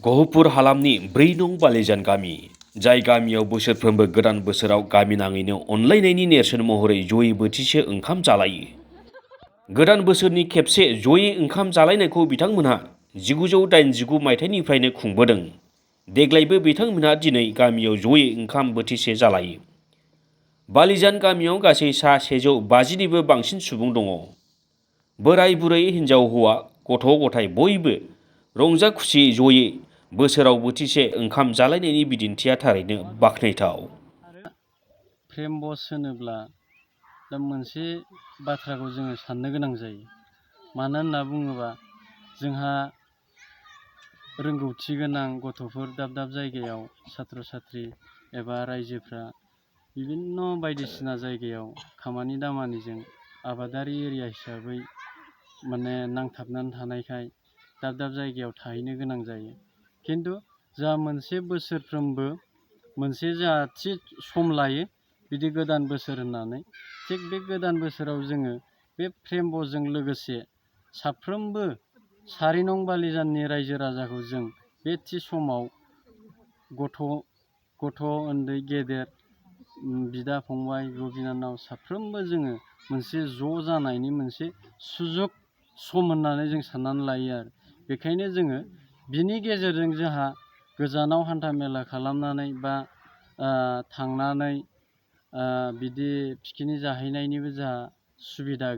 गहपुर हालामनि 4 नं बालिजान गामि, जाय गामियाव बोसोरफ्रोमबो गोदान बोसोराव गामि नाङैनो अनलायनायनि नेरसोन महरै जयै बोथिसे ओंखाम जालायो। गोदान बोसोरनि खेबसे जयै ओंखाम जालायनायखौ बिथांमोनहा 1989 मायथाइनिफ्रायनो खुंबोदों। देग्लायबो बिथांमोनहा दिनै गामियाव जयै ओंखाम बोथिसे जालायो। बालिजान गामियाव गासै सा 150निबो बांसिन सुबुं दङ। बोराय बुरै, हिन्जाव हौवा, गथ' गथाय बयबो रंजा खुसि जयै बोसोराव बोथिसे ओंखाम जालायनायनि बिदिन्थिया थारैनो बाख्नायथाव। प्रेम बस होनोब्ला दा मोनसे बाथ्राखौ जोङो साननो गोनां जायो। मानो होनना बुङोबा जोंहा रोंगौथि गोनां गथ'फोर दाब दाब जायगायाव सात्र सात्रि एबा रायजोफ्रा बिभिन्न बायदिसिना जायगायाव खामानि दामानिजों आबादारि एरिया हिसाबै नांथाबनानै थानायखाय दाब दाब जायगायाव थाहैनो गोनां जायो। खिन्थु जा मोनसे बोसोरफ्रोमबो मोनसे जा थि सम लायो बिदि गोदान बोसोर होननानै, थिग बे गोदान बोसोराव जोङो बे प्रेमब'जों लोगोसे साफ्रोमबो 4 नं बालिजाननि रायजो राजाखौ जों बे थि समाव गथ' उन्दै गेदेर, बिदा फंबाय, बिब' बिनानाव साफ्रोमबो जोङो मोनसे ज' जानायनि मोनसे सुजुग सम होननानै जों साननानै लायो आरो। बेखायनो जोङो बिनि गेजेरजों जोंहा गोजानाव हान्था मेला खालामनानै बा थांनानै बिदि पिकनिक जाहैनायनिबो जोंहा सुबिदा